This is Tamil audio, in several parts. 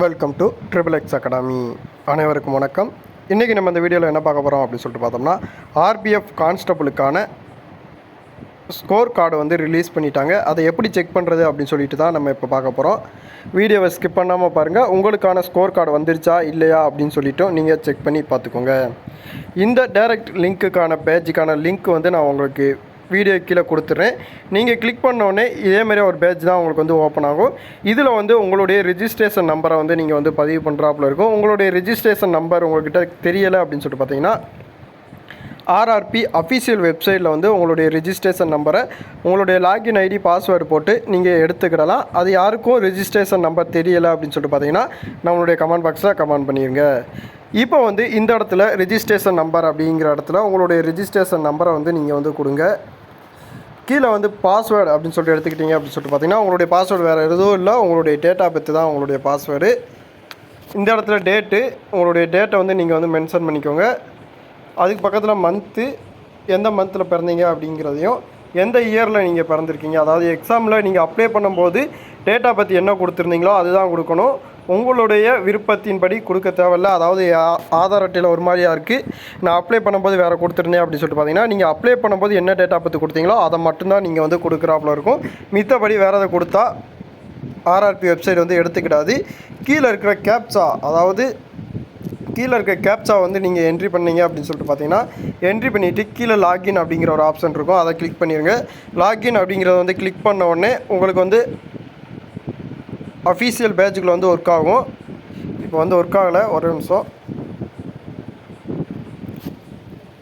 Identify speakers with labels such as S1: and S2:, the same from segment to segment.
S1: Welcome to triple X academy. அனைவருக்கும் வணக்கம். இன்றைக்கி நம்ம இந்த வீடியோவில் என்ன பார்க்க போகிறோம் அப்படின்னு சொல்லிட்டு பார்த்தோம்னா, ஆர்பிஎஃப் கான்ஸ்டபிளுக்கான ஸ்கோர் கார்டு வந்து ரிலீஸ் பண்ணிட்டாங்க. அதை எப்படி செக் பண்ணுறது அப்படின்னு சொல்லிட்டு தான் நம்ம இப்போ பார்க்க போகிறோம். வீடியோவை ஸ்கிப் பண்ணாமல் பாருங்கள். உங்களுக்கான ஸ்கோர் கார்டு வந்துருச்சா இல்லையா அப்படின்னு சொல்லிவிட்டு நீங்கள் செக் பண்ணி பார்த்துக்கோங்க. இந்த டைரக்ட் லிங்க்குக்கான பேஜுக்கான லிங்க் வந்து நான் உங்களுக்கு வீடியோ கீழே கொடுத்துட்றேன். நீங்கள் கிளிக் பண்ணோடனே இதேமாதிரி ஒரு பேஜ் தான் உங்களுக்கு வந்து ஓப்பன் ஆகும். இதில் வந்து உங்களுடைய ரிஜிஸ்ட்ரேஷன் நம்பரை வந்து நீங்கள் வந்து பதிவு பண்ணுறாப்புல இருக்கும். உங்களுடைய ரிஜிஸ்ட்ரேஷன் நம்பர் உங்கள்கிட்ட தெரியலை அப்படின்னு சொல்லிட்டு பார்த்தீங்கன்னா, ஆர்ஆர்பி அஃபீஷியல் வெப்சைட்டில் வந்து உங்களுடைய ரிஜிஸ்ட்ரேஷன் நம்பரை உங்களுடைய லாகின் ஐடி பாஸ்வேர்டு போட்டு நீங்கள் எடுத்துக்கிடலாம். அது யாருக்கும் ரிஜிஸ்ட்ரேஷன் நம்பர் தெரியலை அப்படின்னு சொல்லிட்டு பார்த்தீங்கன்னா, நம்மளுடைய கமெண்ட் பாக்ஸில் கமெண்ட் பண்ணிடுங்க. இப்போ வந்து இந்த இடத்துல ரிஜிஸ்ட்ரேஷன் நம்பர் அப்படிங்கிற இடத்துல உங்களுடைய ரிஜிஸ்ட்ரேஷன் நம்பரை வந்து நீங்கள் வந்து கொடுங்க. கீழே வந்து பாஸ்வேர்டு அப்படின்னு சொல்லிட்டு எடுத்துக்கிட்டீங்க அப்படின்னு சொல்லிட்டு பார்த்தீங்கன்னா, உங்களுடைய பாஸ்வேர்டு வேறு எதுவும் இல்லை, உங்களுடைய டேட் ஆஃப் பர்த் தான் உங்களுடைய பாஸ்வேர்டு. இந்த இடத்துல டேட்டு, உங்களுடைய டேட்டை வந்து நீங்கள் வந்து மென்ஷன் பண்ணிக்கோங்க. அதுக்கு பக்கத்தில் மந்த்து, எந்த மந்தில் பிறந்தீங்க அப்படிங்கிறதையும், எந்த இயரில் நீங்கள் பிறந்திருக்கீங்க, அதாவது எக்ஸாமில் நீங்கள் அப்ளை பண்ணும்போது டேட் ஆஃப் பர்த் என்ன கொடுத்துருந்தீங்களோ அதுதான் கொடுக்கணும். உங்களுடைய விருப்பத்தின்படி கொடுக்க தேவையில்ல. அதாவது ஆதார் அட்டையில் ஒரு மாதிரியாக இருக்குது, நான் அப்ளை பண்ணும்போது வேறு கொடுத்துருந்தேன் அப்படின்னு சொல்லிட்டு பார்த்தீங்கன்னா, நீங்கள் அப்ளை பண்ணும்போது என்ன டேட் ஆஃப் பர்த் கொடுத்தீங்களோ அதை மட்டும்தான் நீங்கள் வந்து கொடுக்குறாப்புல இருக்கும். மித்தபடி வேறு எதை கொடுத்தா ஆர்ஆர்பி வெப்சைட் வந்து எடுத்துக்கிடாது. கீழே இருக்கிற கேப்சா, அதாவது கீழே இருக்க கேப்சா வந்து நீங்கள் என்ட்ரி பண்ணீங்க அப்படின்னு சொல்லிட்டு பார்த்தீங்கன்னா, என்ட்ரி பண்ணிவிட்டு கீழே லாகின் அப்படிங்கிற ஒரு ஆப்ஷன் இருக்கும், அதை கிளிக் பண்ணிடுங்க. லாகின் அப்படிங்கிறத வந்து கிளிக் பண்ண உடனே உங்களுக்கு வந்து அஃபீஷியல் பேஜுக்குள்ள வந்து ஒர்க் ஆகும். இப்போ வந்து ஒர்க் ஆகலை, ஒரு நிமிஷம்.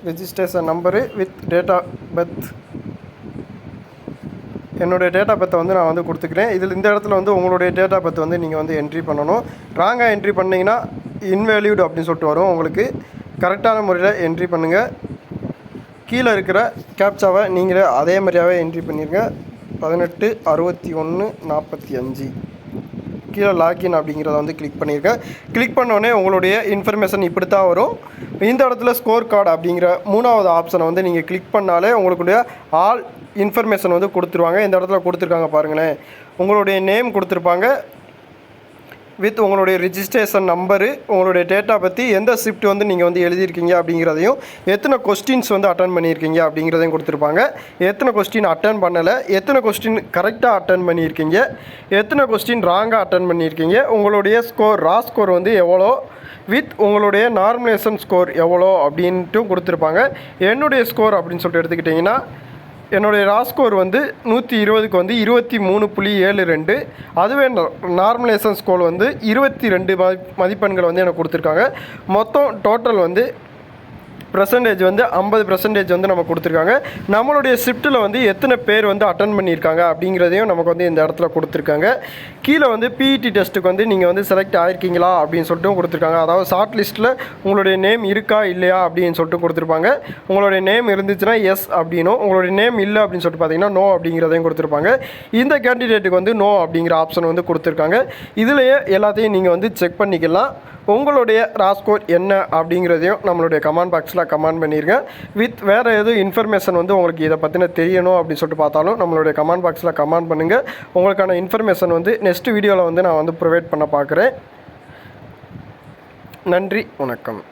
S1: Registration number with date of birth, என்னுடைய டேட் ஆஃப் பர்த்தை வந்து நான் வந்து கொடுத்துக்கிறேன். இதில் இந்த இடத்துல வந்து உங்களுடைய டேட் ஆஃப் பர்த் வந்து நீங்கள் வந்து என்ட்ரி பண்ணணும். ராங்காக என்ட்ரி பண்ணிங்கன்னா இன்வேலியூட் அப்படின்னு சொல்லிட்டு வரும். உங்களுக்கு கரெக்டான முறையில் என்ட்ரி பண்ணுங்கள். கீழே இருக்கிற கேப்சாவை நீங்களே அதே மாதிரியாகவே என்ட்ரி பண்ணிடுங்க. 18 61 45 கீழே லாகின் அப்படிங்கிறத வந்து கிளிக் பண்ணியிருக்கேன். கிளிக் பண்ணோடனே உங்களுடைய இன்ஃபர்மேஷன் இப்படி தான் வரும். இந்த இடத்துல ஸ்கோர் கார்டு அப்படிங்கிற மூணாவது ஆப்ஷனை வந்து நீங்கள் கிளிக் பண்ணாலே உங்களுடைய ஆல் இன்ஃபர்மேஷன் வந்து கொடுத்துருவாங்க. இந்த இடத்துல கொடுத்துருக்காங்க பாருங்களேன். உங்களுடைய நேம் கொடுத்துருப்பாங்க வித் உங்களுடைய ரிஜிஸ்ட்ரேஷன் நம்பரு, உங்களுடைய டேட்டா பற்றி, எந்த ஷிஃப்ட் வந்து நீங்கள் வந்து எழுதியிருக்கீங்க அப்படிங்கிறதையும், எத்தனை கொஸ்டின்ஸ் வந்து அட்டன் பண்ணியிருக்கீங்க அப்படிங்கிறதையும் கொடுத்துருப்பாங்க. எத்தனை கொஸ்டின் அட்டன் பண்ணலை, எத்தனை கொஸ்டின் கரெக்டாக அட்டன் பண்ணியிருக்கீங்க, எத்தனை கொஸ்டின் ராங்காக அட்டன் பண்ணியிருக்கீங்க, உங்களுடைய ஸ்கோர் ரா ஸ்கோர் வந்து எவ்வளோ வித் உங்களுடைய நார்மலேஷன் ஸ்கோர் எவ்வளோ அப்படின்ட்டும் கொடுத்துருப்பாங்க. என்னுடைய ஸ்கோர் அப்படின்னு சொல்லிட்டு எடுத்துக்கிட்டிங்கன்னா, என்னுடைய ரா ஸ்கோர் வந்து 120க்கு வந்து 23.72. அதுவே நார்மலேஷன் ஸ்கோர் வந்து 22 மதிப்பெண்கள் வந்து எனக்கு கொடுத்துருக்காங்க. மொத்தம் டோட்டல் வந்து பர்சன்டேஜ் வந்து 50% வந்து நம்ம கொடுத்துருக்காங்க. நம்மளுடைய ஷிஃப்ட்டில் வந்து எத்தனை பேர் வந்து அட்டன் பண்ணியிருக்காங்க அப்படிங்கிறதையும் நமக்கு வந்து இந்த இடத்துல கொடுத்துருக்காங்க. கீழே வந்து பிஇடி டெஸ்ட்டுக்கு வந்து நீங்கள் வந்து செலக்ட் ஆகிருக்கீங்களா அப்படின்னு சொல்லிட்டு கொடுத்துருக்காங்க. அதாவது ஷார்ட் லிஸ்ட்டில் உங்களுடைய நேம் இருக்கா இல்லையா அப்படின்னு சொல்லிட்டு கொடுத்துருப்பாங்க. உங்களுடைய நேம் இருந்துச்சுன்னா எஸ் அப்படின்னும், உங்களுடைய நேம் இல்லை அப்படின்னு சொல்லிட்டு பார்த்தீங்கன்னா நோ அப்படிங்கிறதையும் கொடுத்துருப்பாங்க. இந்த கேண்டிடேட்டுக்கு வந்து நோ அப்படிங்கிற ஆப்ஷன் வந்து கொடுத்துருக்காங்க. இதிலேயே எல்லாத்தையும் நீங்கள் வந்து செக் பண்ணிக்கலாம். உங்களுடைய ரா ஸ்கோர் என்ன அப்படிங்கிறதையும் நம்மளுடைய கமெண்ட் பாக்ஸில் கமெண்ட் பண்ணிடுங்க. வித் வேறு எதுவும் இன்ஃபர்மேஷன் வந்து உங்களுக்கு இதை பற்றின தெரியணும் அப்படின்னு சொல்லிட்டு பார்த்தாலும் நம்மளுடைய கமெண்ட் பாக்ஸில் கமெண்ட் பண்ணுங்கள். உங்களுக்கான இன்ஃபர்மேஷன் வந்து நெக்ஸ்ட் வீடியோவில் வந்து நான் வந்து ப்ரொவைட் பண்ண பார்க்குறேன். நன்றி, வணக்கம்.